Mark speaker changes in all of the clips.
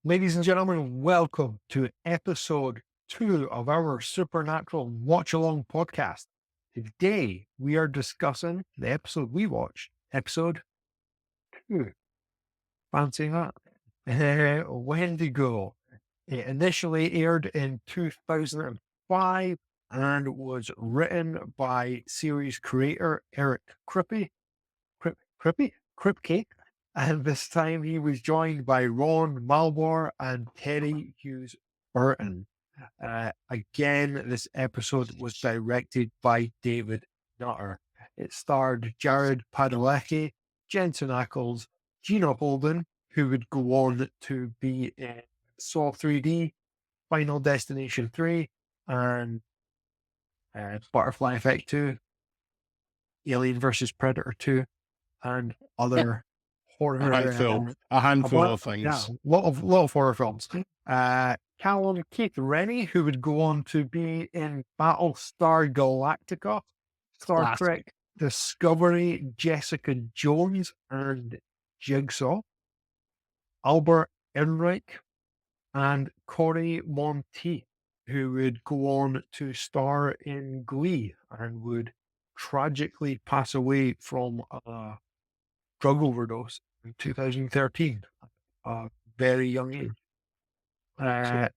Speaker 1: Ladies and gentlemen, welcome to episode 2 of our Supernatural Watch Along podcast. Today, we are discussing the episode we watched, episode 2. Fancy that? Wendigo. It initially aired in 2005 and was written by series creator Eric Kripke. And this time he was joined by Ron Malbor and Terry Hughes Burton. Again, this episode was directed by David Nutter. It starred Jared Padalecki, Jensen Ackles, Gina Holden, who would go on to be in Saw 3D, Final Destination 3, and Butterfly Effect 2, Alien vs. Predator 2, and other horror.
Speaker 2: A handful of things.
Speaker 1: Yeah, lot of horror films. Callum Keith Rennie, who would go on to be in Battlestar Galactica, Star Trek Discovery, Jessica Jones, and Jigsaw. Albert Enright and Corey Monteith, who would go on to star in Glee and would tragically pass away from a drug overdose in 2013, a very young age.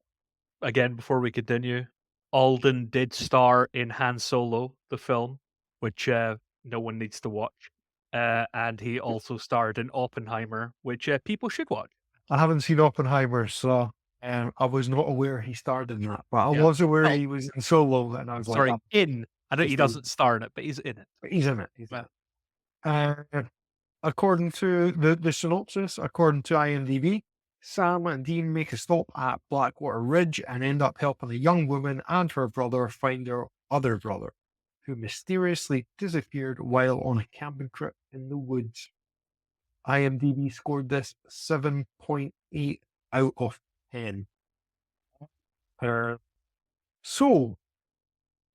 Speaker 3: Again, before we continue, Alden did star in Han Solo, the film, which no one needs to watch. And he also starred in Oppenheimer, which people should watch.
Speaker 1: I haven't seen Oppenheimer, so I was not aware he starred in that, but I was aware he was in Solo, and I was
Speaker 3: Sorry,
Speaker 1: like,
Speaker 3: I know he doesn't star in it, but he's in it.
Speaker 1: He's in it. According to the synopsis, according to IMDb, Sam and Dean make a stop at Blackwater Ridge and end up helping a young woman and her brother find their other brother, who mysteriously disappeared while on a camping trip in the woods. IMDb scored this 7.8 out of 10. So,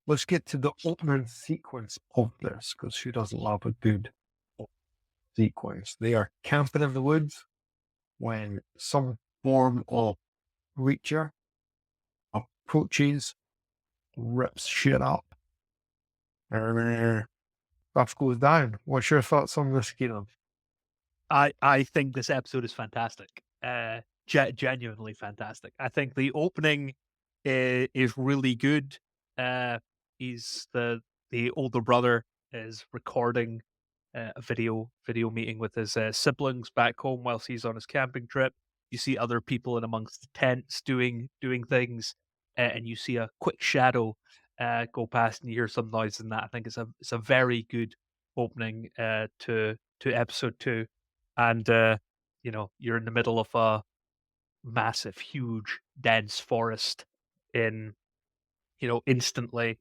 Speaker 1: let's get to the opening sequence of this, because who doesn't love a good sequence? They are camping in the woods when some form of creature approaches, rips shit up, and stuff goes down. What's your thoughts on this, Kieran?
Speaker 3: I think this episode is fantastic. Genuinely fantastic. I think the opening is really good. He's the older brother is recording a video meeting with his siblings back home whilst he's on his camping trip. You see other people in amongst the tents doing things, and you see a quick shadow go past, and you hear some noise in that. I think it's a very good opening to episode 2, and you're in the middle of a massive, huge, dense forest in instantly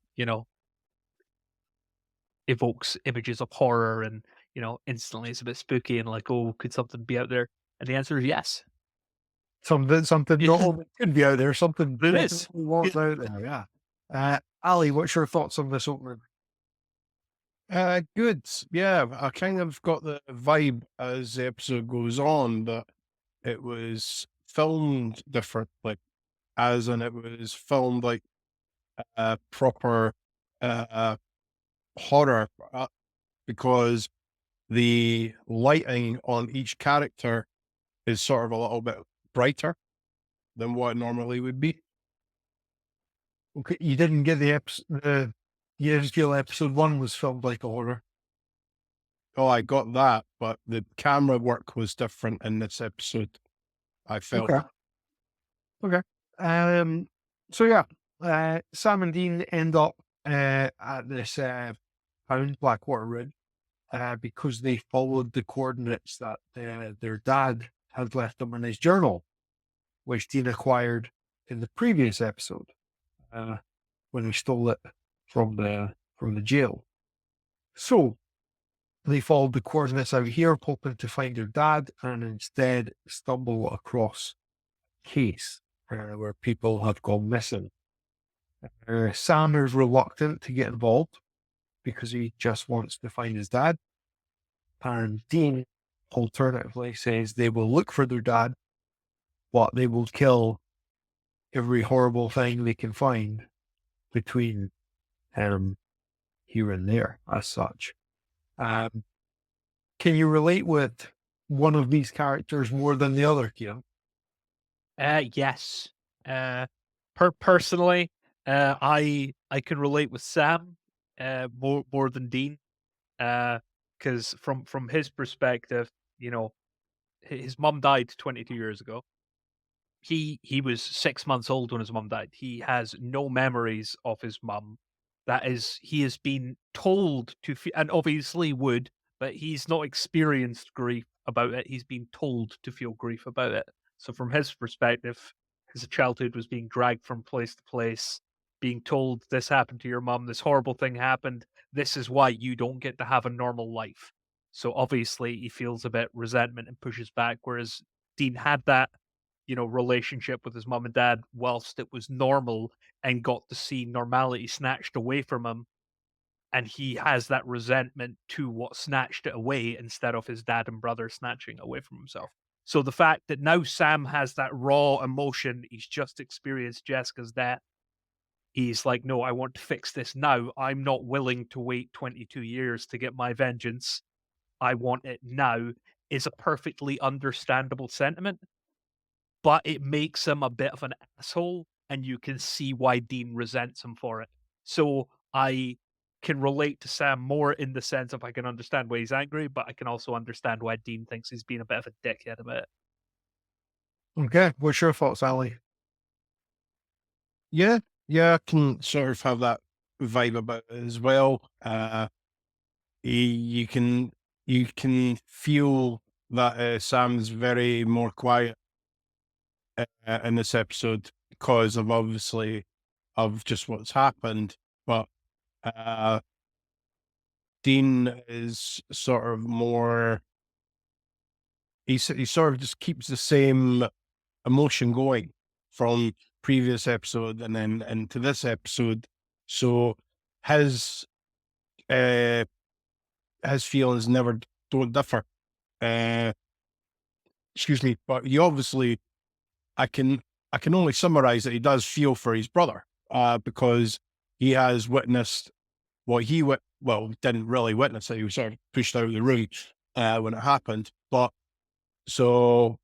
Speaker 3: evokes images of horror, and instantly it's a bit spooky and like, oh, could something be out there? And the answer is yes.
Speaker 1: Something not only could be out there, something
Speaker 3: It is.
Speaker 1: was out there. Yeah. Ali, what's your thoughts on this opening?
Speaker 2: Good. Yeah, I kind of got the vibe as the episode goes on that it was filmed differently, as in it was filmed like a proper horror, because the lighting on each character is sort of a little bit brighter than what it normally would be.
Speaker 1: Okay, you didn't get you didn't feel episode 1 was filmed like a horror.
Speaker 2: Oh, I got that, but the camera work was different in this episode, I felt.
Speaker 1: Okay. So yeah, Sam and Dean end up at this town, Blackwater Ridge, because they followed the coordinates that their dad had left them in his journal, which Dean acquired in the previous episode when he stole it from the jail. So they followed the coordinates out here, hoping to find their dad, and instead stumble across a case where people have gone missing. Sam is reluctant to get involved because he just wants to find his dad. And Dean alternatively says they will look for their dad but they will kill every horrible thing they can find between here and there as such. Can you relate with one of these characters more than the other, Kieran?
Speaker 3: Yes. Personally, I can relate with Sam more than Dean. Because from his perspective, his mum died 22 years ago. He was 6 months old when his mum died. He has no memories of his mum. That is, he has been told to, and obviously would, but he's not experienced grief about it. He's been told to feel grief about it. So from his perspective, his childhood was being dragged from place to place, being told this happened to your mum, this horrible thing happened. This is why you don't get to have a normal life. So obviously he feels a bit resentment and pushes back. Whereas Dean had that relationship with his mum and dad whilst it was normal and got to see normality snatched away from him. And he has that resentment to what snatched it away instead of his dad and brother snatching away from himself. So the fact that now Sam has that raw emotion, he's just experienced Jessica's death. He's like, no, I want to fix this now. I'm not willing to wait 22 years to get my vengeance. I want it now, is a perfectly understandable sentiment, but it makes him a bit of an asshole, and you can see why Dean resents him for it. So I can relate to Sam more in the sense of I can understand why he's angry, but I can also understand why Dean thinks he's been a bit of a dickhead about it.
Speaker 1: Okay, what's your thoughts, Ali?
Speaker 2: Yeah, I can sort of have that vibe about it as well. You can feel that Sam's very more quiet in this episode because of obviously of just what's happened, but Dean is sort of more. He sort of just keeps the same emotion going from previous episode and then into this episode. So his feelings never don't differ. Excuse me, but he obviously, I can only summarize that he does feel for his brother because he has witnessed what he didn't really witness it. He was sort of pushed out of the room when it happened, but so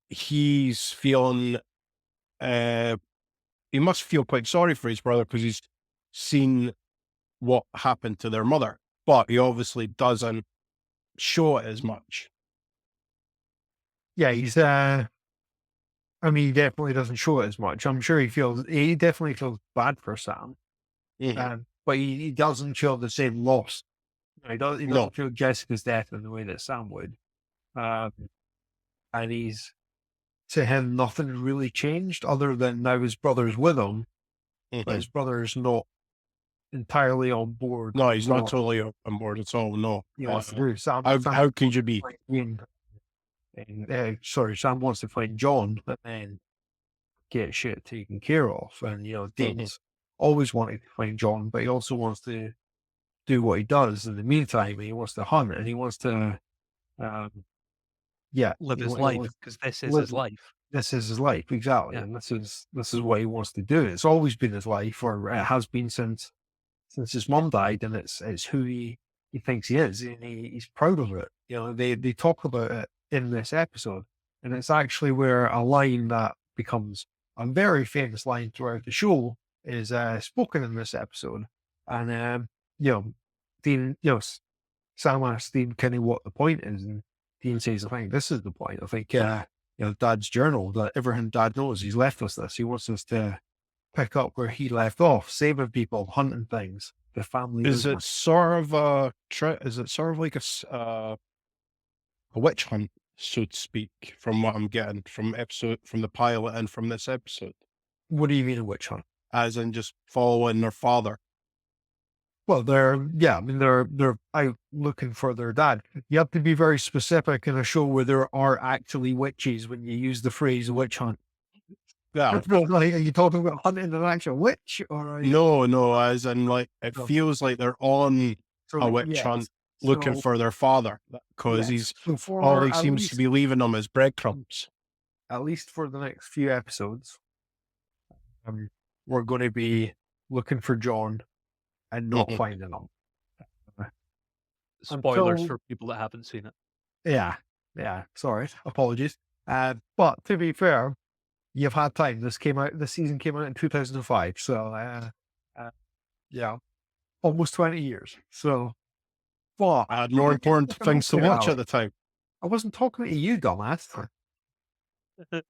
Speaker 2: he's feeling. He must feel quite sorry for his brother because he's seen what happened to their mother, but he obviously doesn't show it as much.
Speaker 1: Yeah, he's I mean, he definitely doesn't show it as much. I'm sure he definitely feels bad for Sam, but he doesn't show the same loss. He doesn't feel Jessica's death in the way that Sam would. And to him, nothing really changed other than now his brother's with him, but his brother's not entirely on board.
Speaker 2: No, he's not totally on board at all. No.
Speaker 1: Sam,
Speaker 2: how can you be?
Speaker 1: Sam wants to find John, but then get shit taken care of. And, Dean's always wanted to find John, but he also wants to do what he does in the meantime. He wants to hunt and he wants to,
Speaker 3: live his life, because this is his life.
Speaker 1: This is his life, exactly. Yeah. And this is what he wants to do. It's always been his life, or it has been since his mom died, and it's who he thinks he is, and he's proud of it. They talk about it in this episode, and it's actually where a line that becomes a very famous line throughout the show is spoken in this episode. And Dean, Sam asks Dean kind of what the point is, and Dean says, "I think this is the point. I think Dad's journal, that everything Dad knows, he's left us this. He wants us to pick up where he left off, saving people, hunting things, the family."
Speaker 2: Is it sort of like a witch hunt, so to speak, from what I'm getting from the pilot and from this episode?
Speaker 1: What do you mean a witch hunt?
Speaker 2: As in just following their father?
Speaker 1: Well, they're out looking for their dad. You have to be very specific in a show where there are actually witches when you use the phrase witch hunt.
Speaker 2: Yeah.
Speaker 1: Are you talking about hunting an actual witch? Or
Speaker 2: No, as in like it feels like they're on a witch hunt looking for their father, because all he seems to be leaving them is breadcrumbs.
Speaker 1: at least for the next few episodes, we're going to be looking for John and not finding him.
Speaker 3: Spoilers
Speaker 1: Until-
Speaker 3: for people that haven't seen it.
Speaker 1: Yeah. Sorry, apologies. But to be fair, you've had time. This season came out in 2005, so yeah, almost 20 years. So, but
Speaker 2: I had more important things to watch at the time.
Speaker 1: I wasn't talking to you, dumbass. I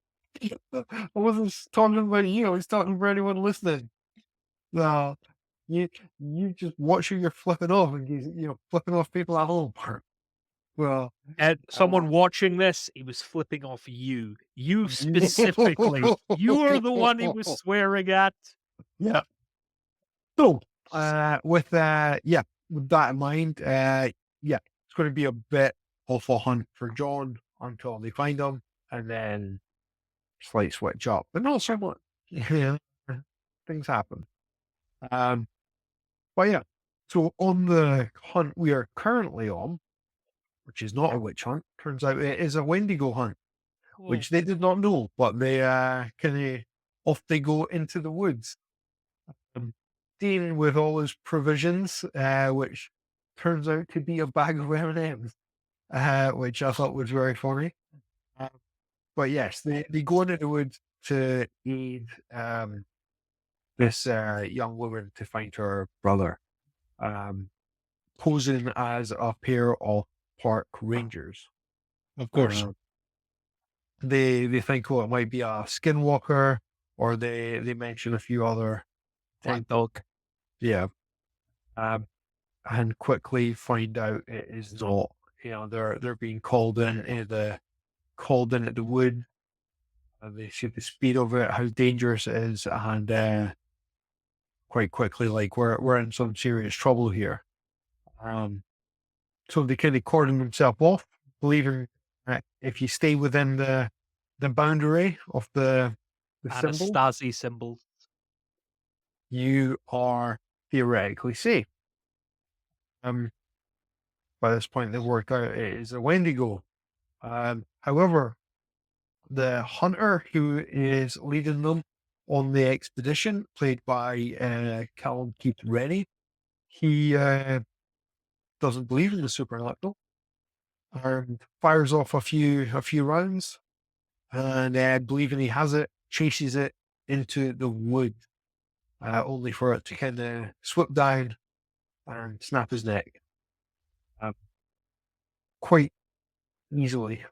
Speaker 1: wasn't talking about you. I was talking about anyone listening. No, you just watch who you're flipping off, and flipping off people at home. Well,
Speaker 3: And someone watching this, he was flipping off you. You specifically. You are the one he was swearing at.
Speaker 1: Yeah. So, with that in mind, it's going to be a bit of a hunt for John until they find him, and then slight switch up, but not so much. Things happen. But yeah, so on the hunt we are currently on, which is not a witch hunt, turns out it is a Wendigo hunt, which they did not know, but they off they go into the woods. Dean with all his provisions, which turns out to be a bag of M&Ms, which I thought was very funny. But yes, they go into the woods to aid this young woman to find her brother, posing as a pair of park rangers.
Speaker 2: Of course.
Speaker 1: They think, it might be a skinwalker, or they mention a few other
Speaker 3: White dog.
Speaker 1: Yeah. And quickly find out it is not. They're being called in at the wood. They see the speed of it, how dangerous it is, and quite quickly, like we're in some serious trouble here. So they kind of cordon themselves off, believing that if you stay within the boundary of the symbol,
Speaker 3: Anastasi symbol.
Speaker 1: you are theoretically safe. By this point, they've worked out it is a Wendigo. However, the hunter who is leading them on the expedition, played by Callum Keith Rennie, he doesn't believe in the supernatural and fires off a few rounds, and believing he has it, chases it into the wood, only for it to kind of swoop down and snap his neck quite easily.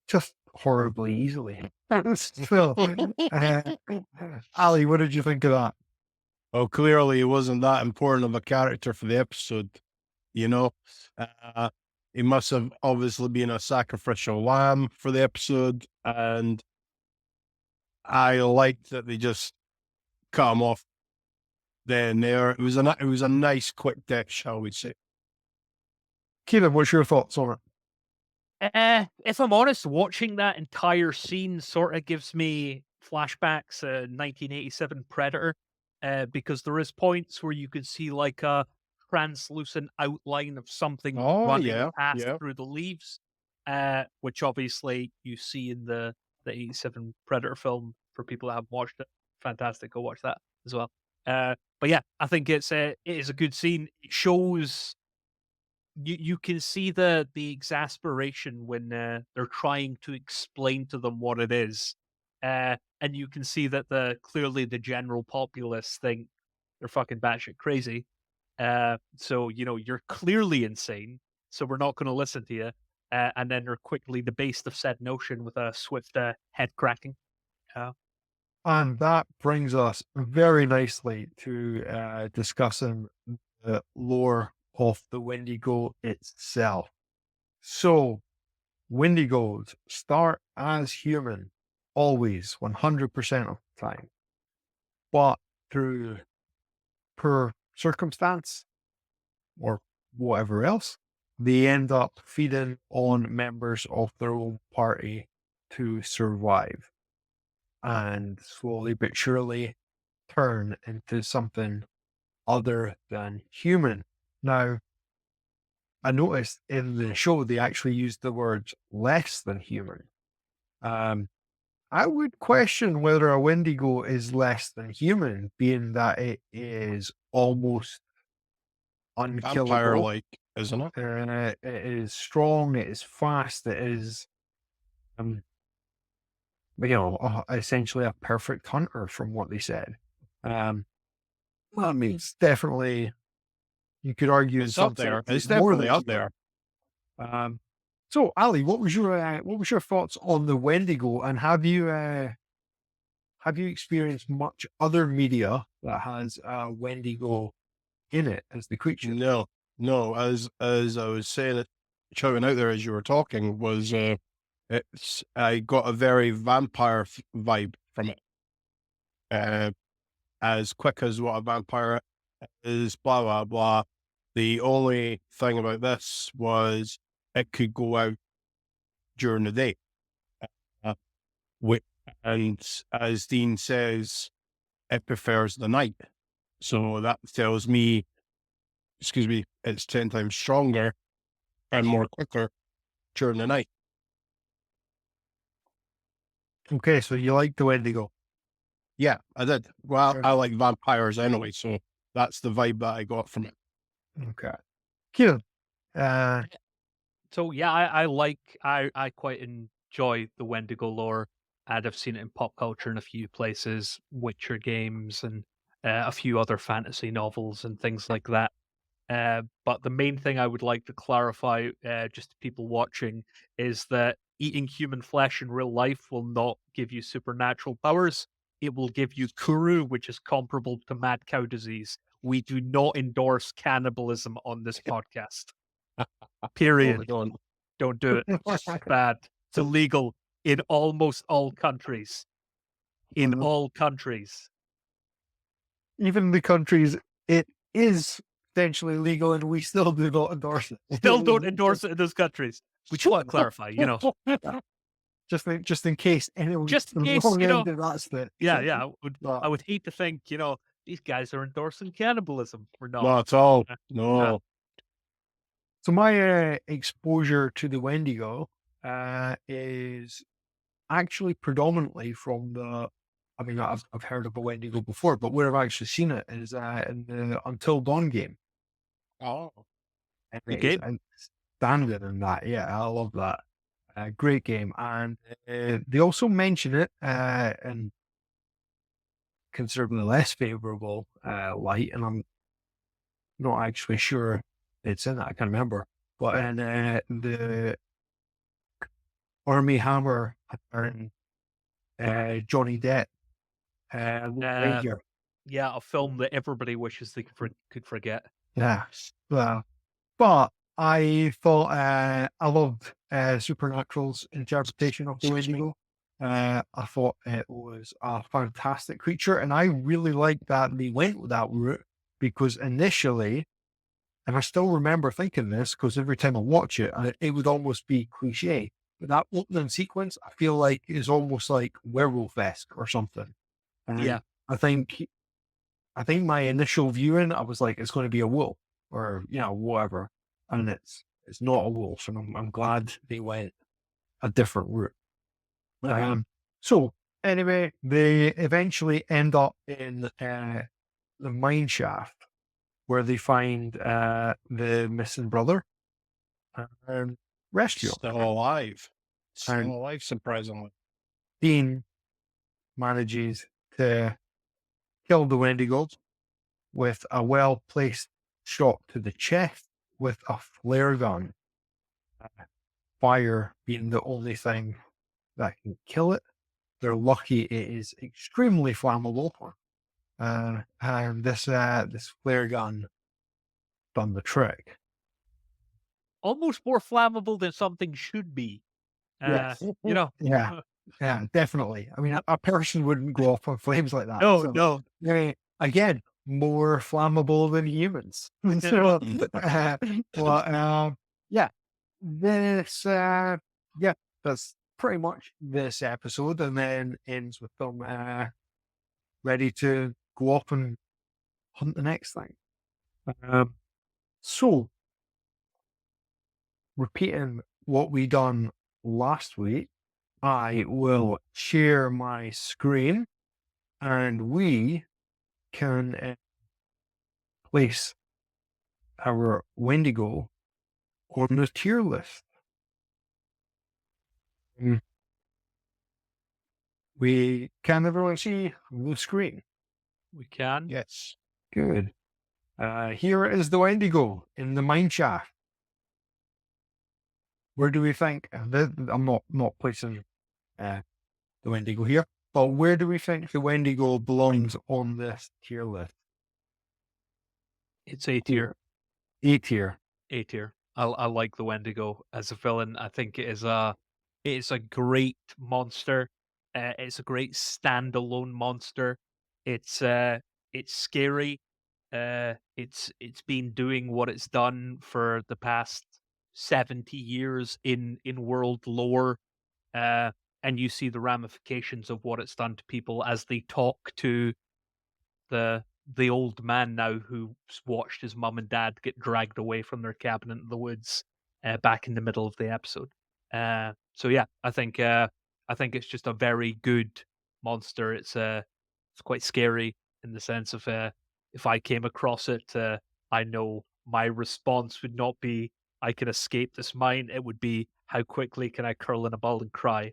Speaker 1: Just horribly easily. Still, Ali, what did you think of that?
Speaker 2: Well, clearly he wasn't that important of a character for the episode. He must have obviously been a sacrificial lamb for the episode, and I liked that they just cut him off then there. It was a nice quick death, shall we say.
Speaker 1: Kieran, what's your thoughts on it?
Speaker 3: If I'm honest, watching that entire scene sort of gives me flashbacks 1987 Predator, because there is points where you could see like a translucent outline of something running past through the leaves, which obviously you see in the 87 Predator film. For people that haven't watched it, fantastic, go watch that as well. But yeah, I think it is a good scene. It shows you can see the exasperation when they're trying to explain to them what it is, and you can see that clearly the general populace think they're fucking batshit crazy. So you're clearly insane, so we're not going to listen to you. And then they're quickly debased of said notion with a swift head cracking.
Speaker 1: And that brings us very nicely to discussing the lore of the Wendigo itself. So, Wendigos start as human, always, 100% of the time. But through per circumstance or whatever else, they end up feeding on members of their own party to survive, and slowly but surely turn into something other than human. Now, I noticed in the show they actually used the word less than human. I would question whether a Wendigo is less than human, being that it is almost unkillable.
Speaker 2: Vampire-like, isn't it?
Speaker 1: It is strong, it is fast, it is, essentially a perfect hunter from what they said. Well, I mean, it's definitely, you could argue
Speaker 2: It's
Speaker 1: in
Speaker 2: up
Speaker 1: some
Speaker 2: there.
Speaker 1: senses
Speaker 2: It's
Speaker 1: more
Speaker 2: definitely
Speaker 1: than
Speaker 2: up
Speaker 1: human.
Speaker 2: there.
Speaker 1: So, Ali, what was your thoughts on the Wendigo, and have you experienced much other media that has Wendigo in it as the creature?
Speaker 2: No. As I was saying it, shouting out there as you were talking, was I got a very vampire vibe from it. As quick as what a vampire is, blah blah blah. The only thing about this was it could go out during the day. Uh, and as Dean says, it prefers the night. So that tells me, excuse me, it's 10 times stronger and more quicker during the night.
Speaker 1: Okay, so you like the Wendigo?
Speaker 2: Yeah, I did. Well,
Speaker 1: Sure.
Speaker 2: I like vampires anyway, so that's the vibe that I got from it.
Speaker 1: Okay, Kieran.
Speaker 3: So yeah, I quite enjoy the Wendigo lore, and I've seen it in pop culture in a few places, Witcher games, and a few other fantasy novels and things like that. But the main thing I would like to clarify, just to people watching, is that eating human flesh in real life will not give you supernatural powers. It will give you kuru, which is comparable to mad cow disease. We do not endorse cannibalism on this podcast. Period.
Speaker 2: Going,
Speaker 3: Don't do it. It's bad. It's illegal in almost all countries. In all countries.
Speaker 1: Even the countries it is potentially legal, and we still do not endorse it.
Speaker 3: Still don't endorse it in those countries. We just want to clarify,
Speaker 1: just in case anyone
Speaker 3: Just in
Speaker 1: gets the
Speaker 3: case,
Speaker 1: wrong end of that spit.
Speaker 3: Yeah.
Speaker 1: But
Speaker 3: I would hate to think, these guys are endorsing cannibalism. We're not.
Speaker 2: not at all.
Speaker 3: Uh,
Speaker 2: No.
Speaker 1: so my exposure to the Wendigo is actually predominantly from the. I mean, I've heard of a Wendigo before, but where I've actually seen it is in the Until Dawn game.
Speaker 2: Oh.
Speaker 1: And
Speaker 3: Good
Speaker 1: it is
Speaker 3: game.
Speaker 1: outstanding in that. Yeah, I love that. Great game, and they also mention it in considerably less favorable light, and I'm not actually sure it's in that. I can't remember, but in the Army Hammer and Johnny Depp, Ranger.
Speaker 3: Yeah, a film that everybody wishes they could forget.
Speaker 1: Yeah, well, but I thought I loved Supernatural's interpretation of the Wendigo. I thought it was a fantastic creature, and I really liked that they went with that route because initially, and I still remember thinking this because every time I watch it, it would almost be cliche. But that opening sequence, I feel like is almost like werewolf-esque or something. And
Speaker 3: Yeah.
Speaker 1: I think my initial viewing, I was like, it's going to be a wolf or whatever, and it's not a wolf, and I'm glad they went a different route. So anyway, they eventually end up in the mine shaft where they find the missing brother and rescue him.
Speaker 2: Still alive. Still
Speaker 1: And
Speaker 2: alive, surprisingly.
Speaker 1: Dean manages to kill the Wendigo with a well-placed shot to the chest with a flare gun. Fire being the only thing that can kill it. They're lucky it is extremely flammable. And this flare gun done the trick.
Speaker 3: Almost more flammable than something should be.
Speaker 1: Yes. Yeah, definitely. I mean, a person wouldn't go off on flames like that.
Speaker 3: No.
Speaker 1: I mean, again, more flammable than humans. So, yeah, this, that's pretty much this episode, and then ends with them ready to go off and hunt the next thing. So, repeating what we done last week, I will share my screen and we can place our Wendigo on the tier list. Can everyone see the screen?
Speaker 3: We can.
Speaker 2: Yes.
Speaker 1: Good. Here is the Wendigo in the mine shaft. Where do we think? I'm not placing the Wendigo here, but where do we think the Wendigo belongs on this tier list?
Speaker 3: It's A tier.
Speaker 1: A tier.
Speaker 3: A tier. I like the Wendigo as a villain. I think it's a great monster. It's a great standalone monster. It's scary. It's been doing what it's done for the past 70 years in world lore. And you see the ramifications of what it's done to people as they talk to the old man now who's watched his mum and dad get dragged away from their cabin in the woods back in the middle of the episode. So yeah, I think it's just a very good monster. It's quite scary in the sense of if I came across it, I know my response would not be I can escape this mine. It would be how quickly can I curl in a ball and cry?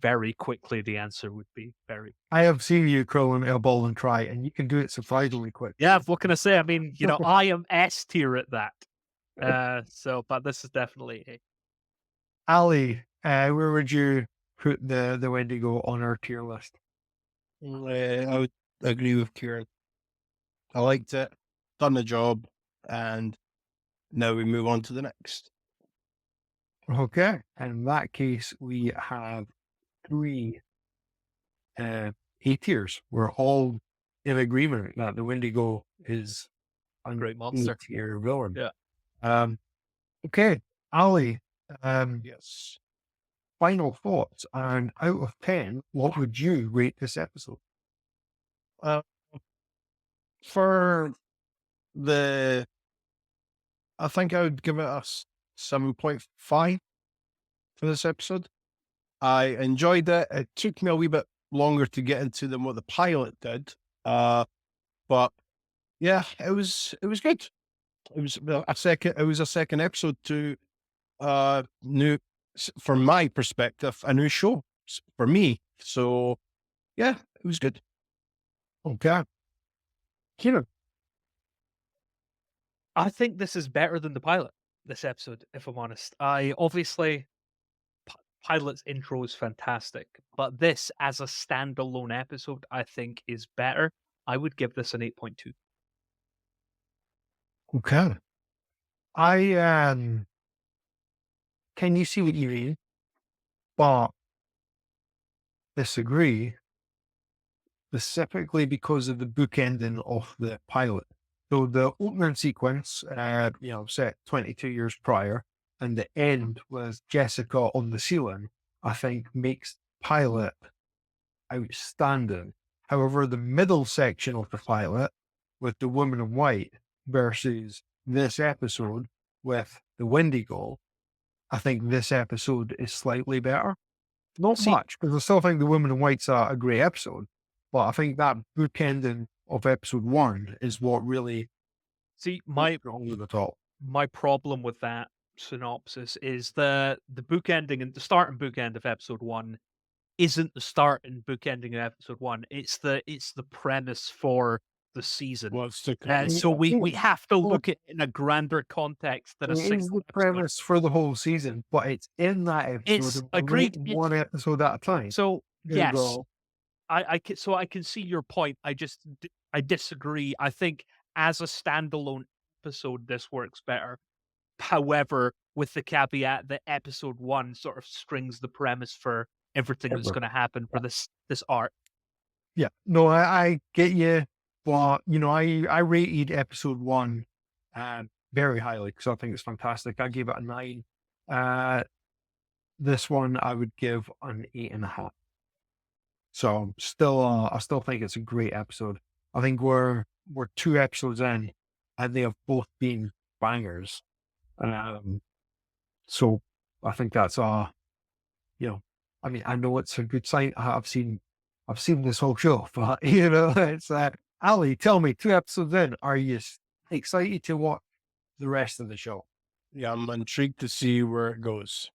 Speaker 3: Very quickly, the answer would be very.
Speaker 1: I have seen you curl in a ball and cry, and you can do it surprisingly quick.
Speaker 3: Yeah, what can I say? I mean, I am S tier at that. But this is definitely A.
Speaker 1: Ali, where would you put the Wendigo on our tier list?
Speaker 2: I would agree with Kieran. I liked it, done the job, and now we move on to the next.
Speaker 1: Okay, in that case, we have 3 A tiers. We're all in agreement that the Wendigo is
Speaker 3: A great monster.
Speaker 1: A-tier villain.
Speaker 3: Yeah.
Speaker 1: Okay, Ali.
Speaker 2: Yes.
Speaker 1: Final thoughts, and out of 10, what would you rate this episode?
Speaker 2: For I think I would give it a 7.5 for this episode. I enjoyed it. It took me a wee bit longer to get into than what the pilot did. But yeah, it was good. It was a second episode to new, from my perspective, a new show for me. So yeah, it was good.
Speaker 1: Okay. Kieran.
Speaker 3: I think this is better than the pilot, this episode, if I'm honest. I obviously, pilot's intro is fantastic, but this as a standalone episode, I think is better. I would give this an 8.2.
Speaker 1: Okay. Can you see what you mean? But disagree, specifically because of the bookending of the pilot. So the opening sequence, set 22 years prior, and the end was Jessica on the ceiling, I think makes pilot outstanding. However, the middle section of the pilot with the woman in white versus this episode with the Wendigo, I think this episode is slightly better. Not much, because I still think the woman in white's a great episode, but I think that bookending of episode 1 is what really over the top.
Speaker 3: My problem with that synopsis is the bookending and the start and bookend of episode 1 isn't the start and bookending of episode 1. It's the premise for the season. So we have to look at it in a grander context than a single
Speaker 1: It is the
Speaker 3: episode.
Speaker 1: premise for the whole season, but it's in that episode.
Speaker 3: It's agreed.
Speaker 1: One episode at a time.
Speaker 3: So
Speaker 1: There you
Speaker 3: yes,
Speaker 1: go.
Speaker 3: I can see your point. I disagree. I think as a standalone episode, this works better. However, with the caveat that episode 1 sort of strings the premise for everything that's going to happen for this arc.
Speaker 1: Yeah, no, I get you, but I rated episode 1 very highly because I think it's fantastic. I gave it a 9. This one I would give an 8.5. So I still think it's a great episode. I think we're 2 episodes in, and they have both been bangers. So I think that's I mean, I know it's a good sign. I've seen this whole show, but it's Ali, tell me, 2 episodes in, are you excited to watch the rest of the show?
Speaker 2: Yeah, I'm intrigued to see where it goes,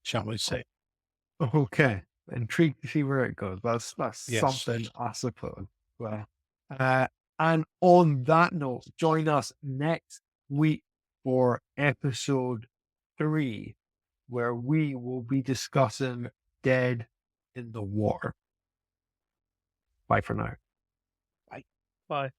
Speaker 2: shall we say.
Speaker 1: Okay. Intrigued to see where it goes. That's
Speaker 2: Yes.
Speaker 1: something, I suppose. Well, and on that note, join us next week for episode 3, where we will be discussing Dead in the Water. Bye for now.
Speaker 3: Bye.